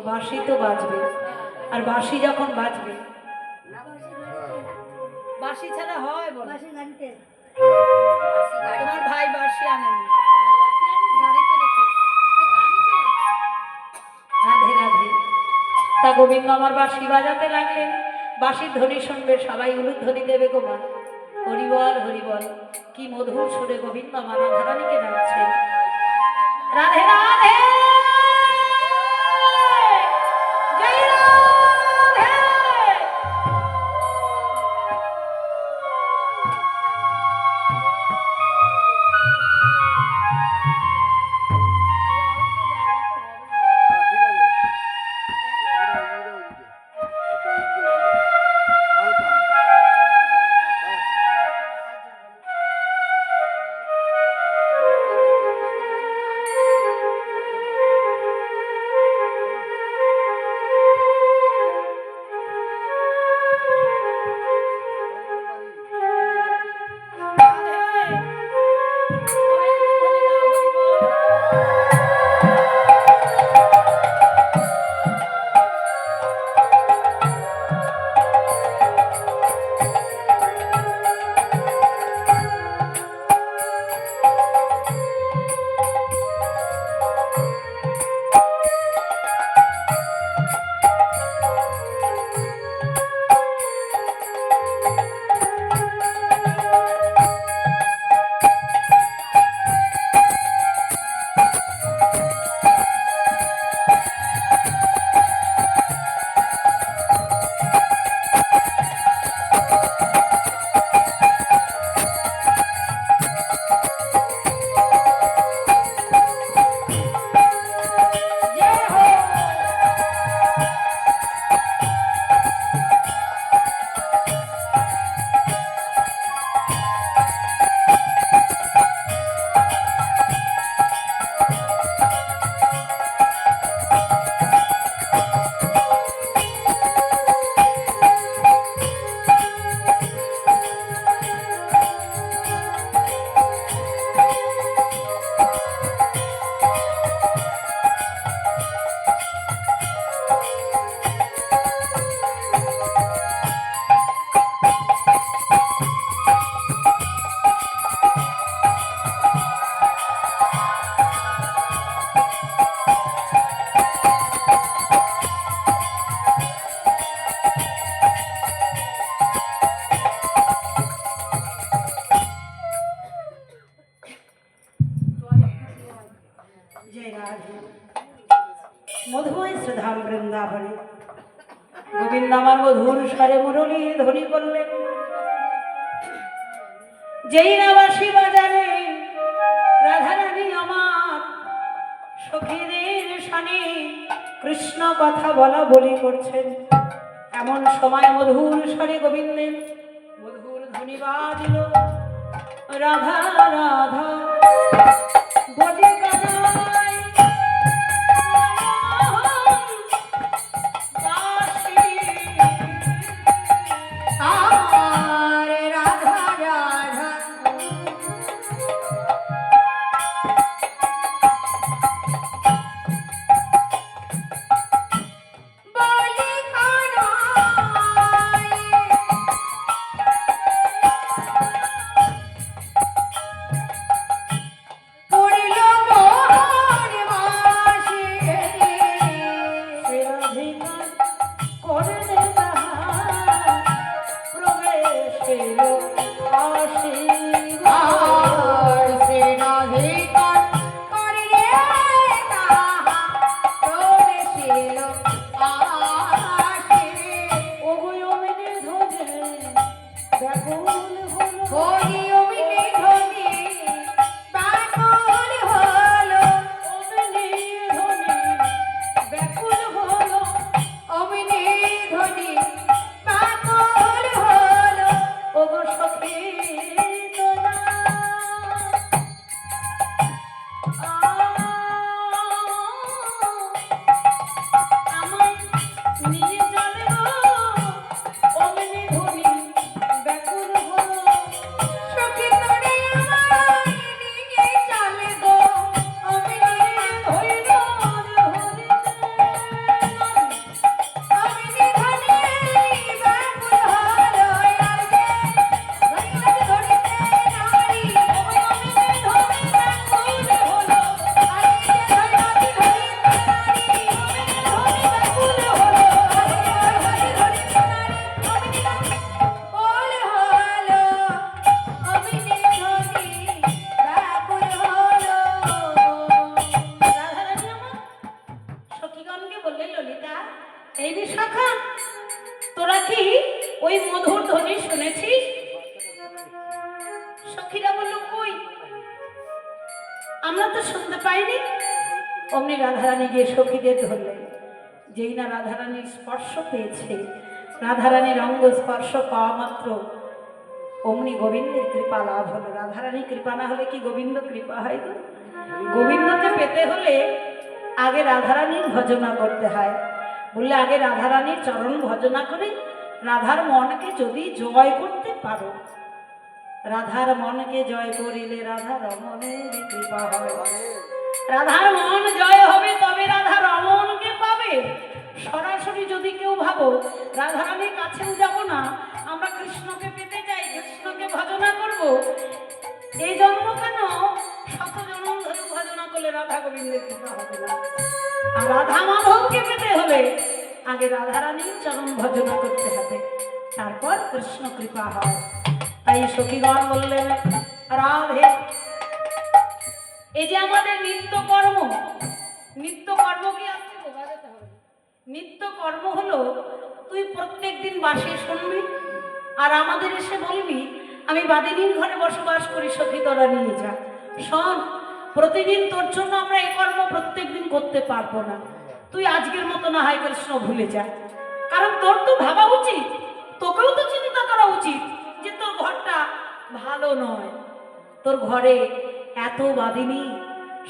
বাঁশি তো বাজবে, আর বাঁশি যখন বাজবে, বাঁশি ছাড়া হয় বল? তোমার ভাই বাঁশি আনেন, রাধে রাধে। তা গোবিন্দ আমার বাঁশি বাজাতে লাগলেন, বাঁশির ধ্বনি শুনবে সবাই, উলুধ্বনি দেবে গো মা। হরিবল হরিবল, কি মধুর সুরে গোবিন্দ আমার রাধারানীকে ডাকছেন। রাধে রাধে। মধুময় শ্রীধাম বৃন্দাবনে গোবিন্দ আমার মধুর স্বরে মুরলীর ধ্বনি করলেন। যেই না বাঁশি বাজারে রাধারানী আমার সখীদের শানে কৃষ্ণ কথা বলা বলি করছেন, এমন সময় মধুর স্বরে গোবিন্দের মধুর ধ্বনি বাজিল। রাধা রাধা বলি কানাই সখীরা বলল, কই, আমরা তো শুনতে পাইনি। অমনি রাধারানী গিয়ে সখীদের ধরলেন। যেই না রাধারানীর স্পর্শ পেয়েছে, রাধারানীর অঙ্গ স্পর্শ পাওয়া মাত্র অমনি গোবিন্দের কৃপা লাভ হলো। রাধারানী কৃপা না হলে কি গোবিন্দ কৃপা হয় গো? গোবিন্দকে পেতে হলে আগে রাধারানীর ভজনা করতে হয়। বললে আগে রাধারানীর চরণ ভজনা করে রাধার মনকে যদি জয় করতে পারো, রাধার মনকে জয় করিলে রাধা রমণের কৃপা হবে। রাধার মন জয় হবে তবে রাধা রমণকে পাবে। সরাসরি যদি কেউ ভাবো রাধারানীর কাছেও যাব না, আমরা কৃষ্ণকে পেতে চাই, কৃষ্ণকে ভজনা করব, এই জন্ম কেন, শত জন্ম ধরে ভজনা করলে রাধা গোবিন্দের কৃপা হবে না। আর রাধা মাধবকে পেতে হলে আগে রাধারানীর চরণ ভজনা করতে হবে, তারপর কৃষ্ণ কৃপা হয়। তাই সখীগণ বললেন, রাধে, এই যে আমাদের নিত্য কর্ম, নিত্য কর্ম কি আছে? নিত্য কর্ম হলো তুই প্রত্যেক দিন বাসে শুনবি আর আমাদের এসে বলবি আমি বাদিনীর ঘরে বসবাস করি, সখী তোরা নিয়ে যা। শোন, প্রতিদিন তোর জন্য আমরা এই কর্ম প্রত্যেক দিন করতে পারবো না। তুই আজকের মতো না হয় কৃষ্ণ ভুলে যা। কারণ তোর তো ভাবা উচিত, তোকেও তো চিন্তা করা উচিত যে তোর ঘরটা ভালো নয়, তোর ঘরে এত বাদিনী,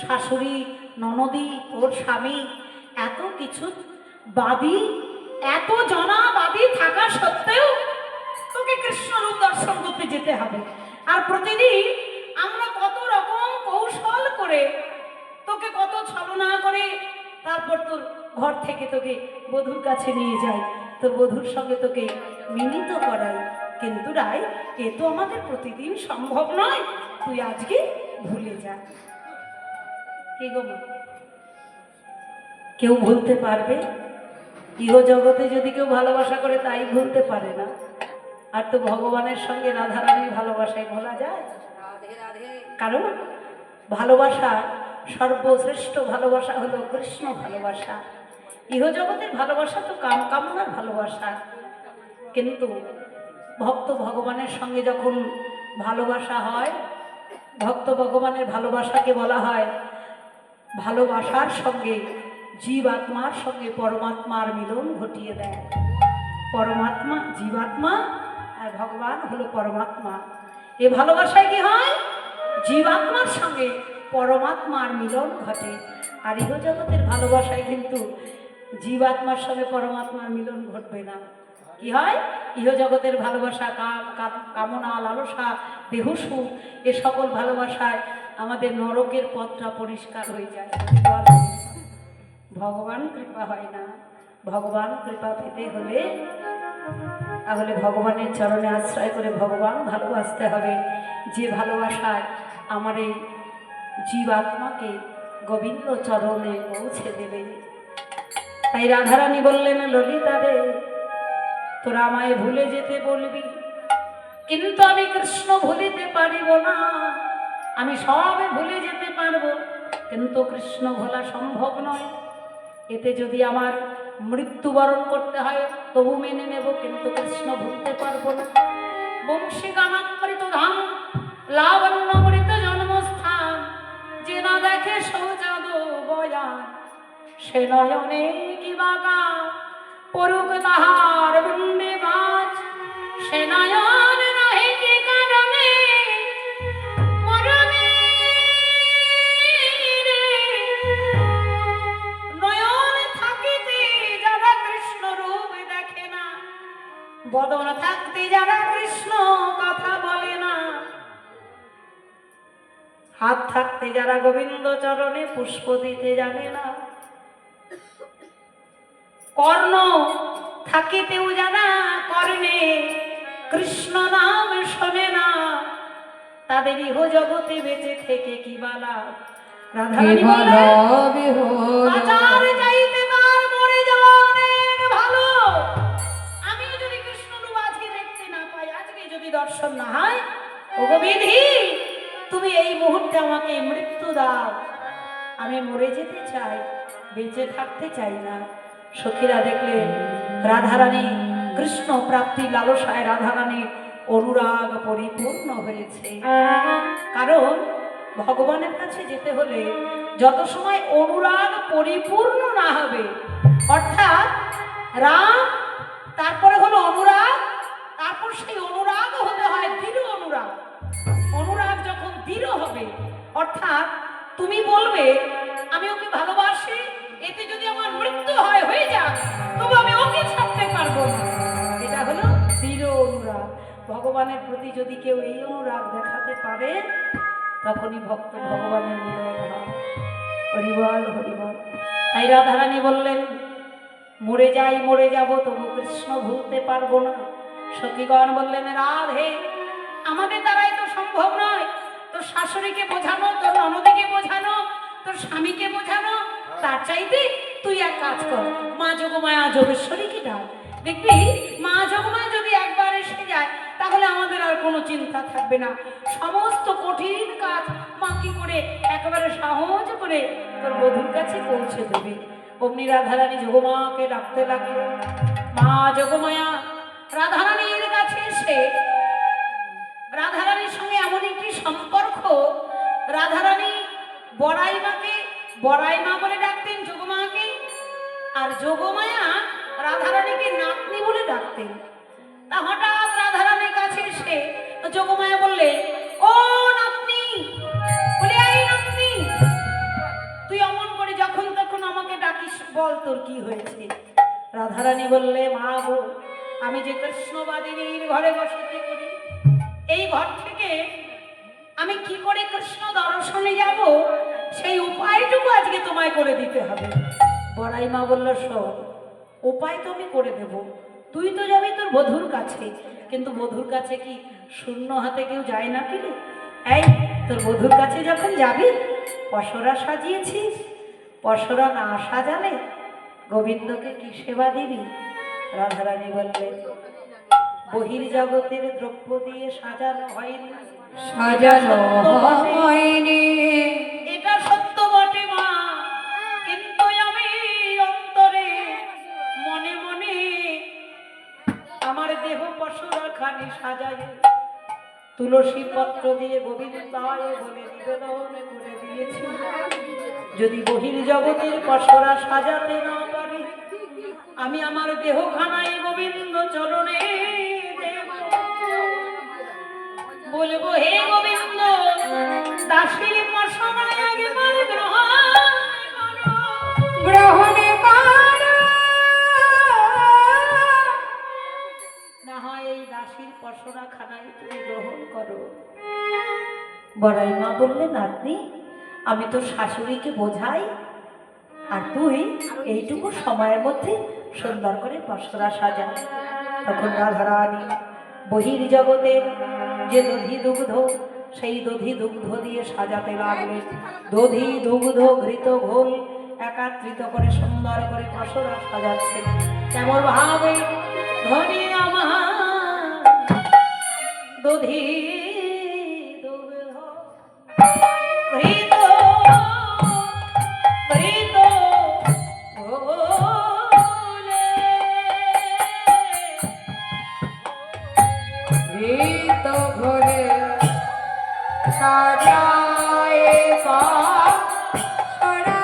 শাশুড়ি, ননদি, তোর স্বামী, এত কিছু বাদী, এত জনা বাদী থাকা সত্ত্বেও তোকে কৃষ্ণরূপ দর্শন করতে যেতে হবে। আর প্রতিদিন আমরা কত রকম কৌশল করে, তোকে কত ছলনা করে তারপর তোর ঘর থেকে তোকে বধূর কাছে নিয়ে যাই, তোর বধূর সঙ্গে তোকে মিলিত করাই, কিন্তু রায় এ তো আমাদের প্রতিদিন সম্ভব নয়, তুই আজকে ভুলে যা। কি গো মা, কেউ ভুলতে পারবে? ইহ জগতে যদি কেউ ভালোবাসা করে তাই ভুলতে পারে না, আর তো ভগবানের সঙ্গে রাধারানীর ভালোবাসায় ভোলা যায়? কারণ ভালোবাসা, সর্বশ্রেষ্ঠ ভালোবাসা হলো কৃষ্ণ ভালোবাসা। ইহ জগতের ভালোবাসা তো কাম কামনার ভালোবাসা, কিন্তু ভক্ত ভগবানের সঙ্গে যখন ভালোবাসা হয়, ভক্ত ভগবানের ভালোবাসাকে বলা হয় ভালোবাসার সঙ্গে জীবাত্মার সঙ্গে পরমাত্মার মিলন ঘটিয়ে দেয়। পরমাত্মা জীবাত্মা আর ভগবান হলো পরমাত্মা। এ ভালোবাসায় কি হয়? জীবাত্মার সঙ্গে পরমাত্মার মিলন ঘটে। আর ইহ জগতের ভালোবাসায় কিন্তু জীবাত্মার সঙ্গে পরমাত্মার মিলন ঘটবে না। কি হয়? ইহ জগতের ভালোবাসা কামনা, লালসা, দেহসুখ, এ সকল ভালোবাসায় আমাদের নরকের পথটা পরিষ্কার হয়ে যায়। ভগবান কৃপা হয় না। ভগবান কৃপা পেতে হলে তাহলে ভগবানের চরণে আশ্রয় করে ভগবান ভালোবাসতে হবে, যে ভালোবাসায় আমার এই জীবাত্মাকে গোবিন্দ চরণে পৌঁছে দেবে। তাই রাধারানী বললেন, ললিতা রে, তোরা আমায় ভুলে যেতে বলবি, কিন্তু আমি কৃষ্ণ ভুলিতে পারিব না। আমি সব ভুলে যেতে পারবো, কিন্তু কৃষ্ণ ভোলা সম্ভব নয়। এতে যদি আমার মৃত্যুবরণ করতে হয় তবু মেনে নেব, কিন্তু কৃষ্ণ ভুলতে পারবো না। বংশী গানামৃত ধাম, লাবণ্যমৃত জন্মস্থান, যে না দেখে সৌজাদ বয়ান, সে নয়নে কি বাগা পরুক তাহার বৃন্দে বাজ, সে নয়ন নহে কি কারণে মরণে নয়ন থাকিতে যারা কৃষ্ণ রূপ দেখে না, বদন থাকতে যারা কৃষ্ণ কথা বলে না, হাত থাকতে যারা গোবিন্দ চরণে পুষ্প দিতে জানে না, কর্ণ থাকিতেও যারা কর্ণে কৃষ্ণ নাম শোনে না, তাদের ইহ জগতে বেঁচে থেকে কি বালা। রাধারানী বললেন, আচার চাইতে তার মরে যাওয়া অনেক ভালো। আমি যদি কৃষ্ণরূপ আজকে দেখতে না পাই, আজকে যদি দর্শন না হয়, ওগো বিধি, তুমি এই মুহূর্তে আমাকে মৃত্যু দাও। আমি মরে যেতে চাই, বেঁচে থাকতে চাই না। সখীরা দেখলেন রাধারানী কৃষ্ণ প্রাপ্তি লালসায় রাধারানী অনুরাগ পরিপূর্ণ হয়েছে। কারণ ভগবানের কাছে যেতে হলে যত সময় অনুরাগ পরিপূর্ণ না হবে, অর্থাৎ রাম তারপরে হলো অনুরাগ, তারপর সেই অনুরাগ হতে হয় দৃঢ় অনুরাগ। অনুরাগ যখন দৃঢ় হবে, অর্থাৎ তুমি বলবে আমি ওকে ভালোবাসি, এতে যদি আমার মৃত্যু হয় হয়ে যাক, তবু আমি ওকে ছাড়তে পারবো না। এটা হলো দৃঢ় অনুরাগ। ভগবানের প্রতি যদি কেউ এই অনুরাগ দেখাতে পারে, তখনই ভক্ত ভগবানের হৃদয় ভাব। হরিবল হরিবল। তাই রাধারানী বললেন, মরে যাই মরে যাব, তবু কৃষ্ণ ভুলতে পারবো না। সখীগণ বললেন, রাধে আমাদের দ্বারাই তো সম্ভব নয়, তোর শাশুড়িকে বোঝানো, তোর ননদীকে বোঝানো, তোর স্বামীকে বোঝানো, তার চাইতে তুই এক কাজ কর, মা যোগমায়া যোগেশ্বরীকে ডাক। দেখবি মা যোগমায়া যদি একবার এসে যায়, তাহলে আমাদের আর কোনো চিন্তা থাকবে না। সমস্ত কঠিন কাজ মা কি করে একেবারে সহজ করে তোর বধূর কাছে পৌঁছে দেবে। অমনি রাধারানী যোগমাকে ডাকতে লাগলো। মা যোগমায়া রাধারানীর কাছে এসে রাধারানীর সঙ্গে এমন একটি সম্পর্ক, রাধারানী বড়াই মাকে বড়াই মা বলে ডাকতেন যোগমাকে, আর যোগমায়া রাধারানীকে নাতনি বলে ডাকতেন। তা হঠাৎ রাধারানীর কাছে এসে যোগমায়া বললে, ও নাতনি, বলে এই নাতনি, তুই অমন করে যখন তখন আমাকে ডাকিস, বল তোর কি হয়েছে? রাধারানী বললে, মা গো, আমি যে কৃষ্ণবাদিনীর ঘরে বসতি করি, এই ঘর থেকে আমি কি করে কৃষ্ণ দর্শনে যাব, সেই উপায়টুকু আজকে তোমায় করে দিতে হবে। বড়াই মা বলল, শোন, উপায় তো আমি করে দেব, তুই তো যাবি তোর বধূর কাছে, কিন্তু বধূর কাছে কি শূন্য হাতে কেউ যায় না কি রে? এই তোর বধূর কাছে যখন যাবি, পসরা সাজিয়েছিস, পসরা না সাজালে গোবিন্দকে কি সেবা দিবি? রাধারানী বললেন, বহির জগতের দ্রব্য দিয়ে সাজানো হয়নি, সাজানো হয়নি, এটা সত্য বটে মা, কিন্তু আমি অন্তরে মনে মনে আমার দেহ পসরা খানি সাজাই তুলসী পত্র দিয়ে গোবিন্দায় বলে নিবেদন করে দিয়েছি। যদি বহির জগতের পসরা সাজাতে না পারি, আমি আমার দেহখানায় গোবিন্দ চরণে দেব, বলবো, হে গোবিন্দ, দাসীর পসরায় একবার গ্রহণে পার, না হয় এই দাসীর পসরা খানায় তুমি গ্রহণ করো। বড়াই মা বললেন, নাতনি, আমি তো শাশুড়িকে বোঝাই, আর তুই এইটুকু সময়ের মধ্যে সুন্দর করে পসরা সাজা। তখন রাধারানী বহির জগতের যে দধি দুগ্ধ, সেই দধি দুগ্ধ দিয়ে সাজাতে লাগলেন। দধি দুগ্ধ ঘৃত ঘোল একাত্রিত করে সুন্দর করে পসরা সাজাচ্ছেন। কেমন ভাবে ধনী আমার দধি দুগ্ধ ঘৃত ঘৃত ঘোলে, ঘৃত ঘোলে সাজায় পসরা,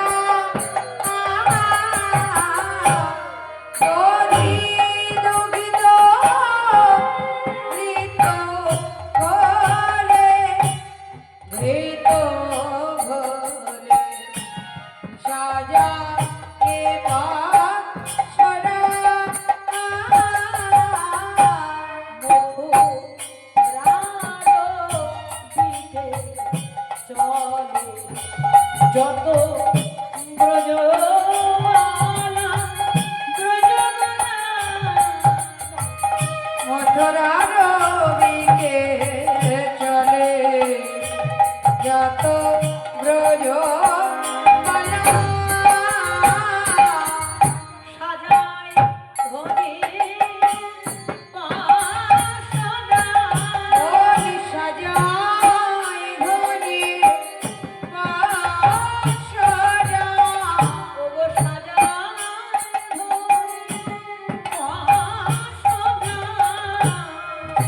দধি দুগ্ধ ঘৃত ঘোলে, ঘৃত ঘোলে সাজায় পসরা, যত ব্রজমালা ব্রজমালা মথুরার দিকে চলে, যত ব্রজমালা সাজায় ধনে পসরা, সাজায় ধনে পসরা, ওগো সাজায় ধনে পসরা,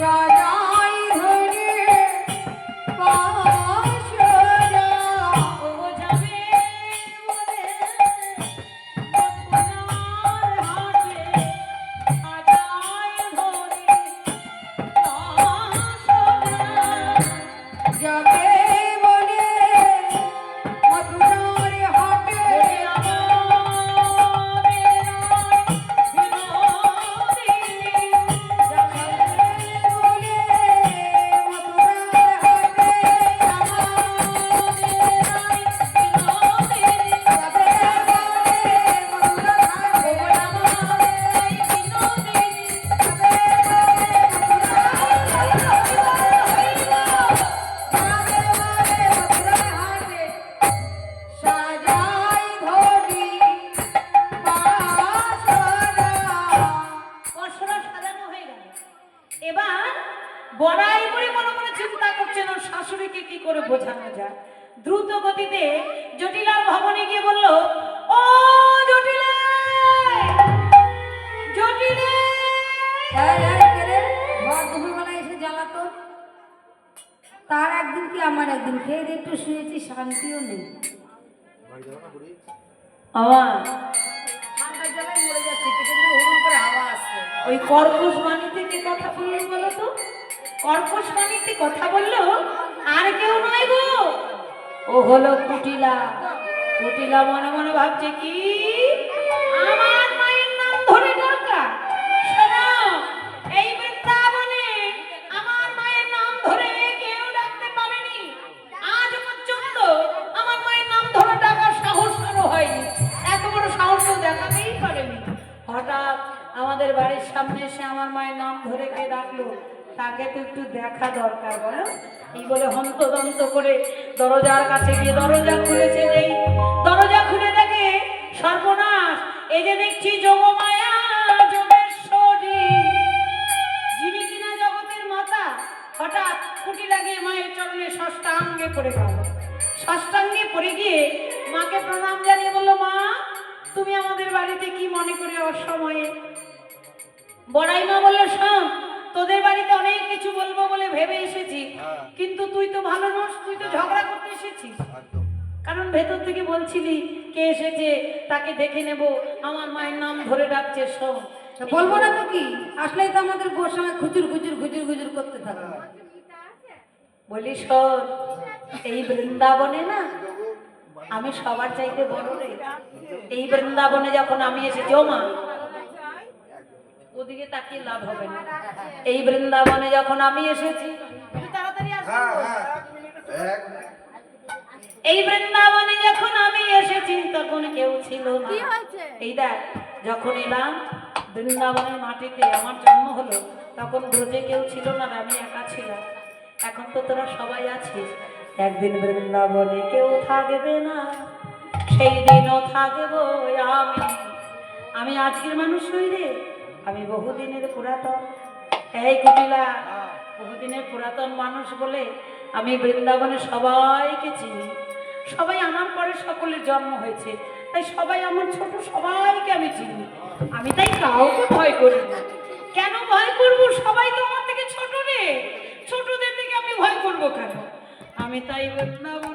সাজায় যাবে বলে মথুরার হাটে পরশুরা সাজানো হয়ে গেল। এবার বড়াই করে মনে মনে চিন্তা করছেন ওর শাশুড়িকে কি করে বোঝানো যায়। দ্রুত গতিতে জটিলার ভবনে গিয়ে বলল, ও জটিলে, জটিলে। দুপুরবেলা এসে জ্বালাতো, তার একদিন কি আমার একদিন, খেয়ে দিয়ে একটু শুয়েছি, শান্তিও নেই। আমার ঠান্ডার জ্বালায় মরে যাচ্ছে, পেছন থেকে হুড়ুর করে হাওয়া আসছে। ওই কর্কশ বাণী থেকে কথা বললেন বলো তো, কর্কশ বাণীতে কথা বললো আর কেউ নয় গো, ও হলো কুটিলা। কুটিলা মনে মনে ভাবছে কি, আমার মায়ের নাম ধরে ডাকা। শোনো, এই বৃন্দাবনে আমার মায়ের নাম ধরে কেউ ডাকতে পারেনি, আজ পর্যন্ত আমার মায়ের নাম ধরে ডাকার সাহস কারো হয়নি, এত বড় সাহস তো দেখাতেই পারেনি। হঠাৎ আমাদের বাড়ির সামনে এসে আমার মায়ের নাম ধরে কে ডাকলো, তাকে তো একটু দেখা দরকার বলো। এই বলে হন্তদন্ত করে দরজার কাছে গিয়ে দরজা খুলেছে। যেই দরজা খুলে দেখে সর্বনাশ, এই যে দেখছি যোগমায়া যোগেশ্বরী, যিনি কিনা জগতের মাতা, হঠাৎ কুটি লাগিয়ে মায়ের চরণে ষষ্ঠাঙ্গে পড়ে গেল। ষষ্ঠাঙ্গে পড়ে গিয়ে মাকে প্রণাম জানিয়ে বলল, মা তুমি আমাদের বাড়িতে কি মনে করে অসময়ে? বড়াই মা বললো, শোন, তোদের বাড়িতে অনেক কিছু বলবো বলে ভেবে এসেছি, কিন্তু তুই তো ভালো নস, তুই তো ঝগড়া করতে এসেছিস। কারণ ভেতর থেকে বলছিলি কে এসেছে তাকে দেখে নেব, আমার মায়ের নাম ধরে ডাকছে। শোন, বলবো না তো কি, আসলেই তো আমাদের বোর সময় খুচুর খুচুর খুচুর খুচুর করতে থাকে। বলি শোন, এই বৃন্দাবনে না আমি সবার চাইতে বড় রে। এই বৃন্দাবনে যখন আমি এসেছি, ও মা ওদিকে তাকিয়ে লাভ হবে না, এই বৃন্দাবনে যখন আমি এসেছি, একটু তাড়াতাড়ি আসো। এই বৃন্দাবনে যখন আমি এসেছি তখন কেউ ছিল না। এই দেখ, যখন এলাম বৃন্দাবনের মাটিতে আমার জন্ম হলো, তখন ব্রজে কেউ ছিল না, আমি একা ছিলাম। এখন তো তোরা সবাই আছিস, একদিন বৃন্দাবনে কেউ থাকবে না, সেই দিনও থাকবো আমি। আমি আজকের মানুষ হই রে, আমি বহুদিনের পুরাতন। এই কুটিলা, বহুদিনের পুরাতন মানুষ বলে আমি বৃন্দাবনে সবাইকে চিনি। সবাই আমার পরে সকলের জন্ম হয়েছে, তাই সবাই আমার ছোট, সবাইকে আমি চিনি। আমি তাই কাউকে ভয় করি না। কেন ভয় করবো? সবাই তো আমার থেকে ছোট রে, ছোটদের থেকে আমি ভয় করবো কেন? আমি তাই বৃন্দাবন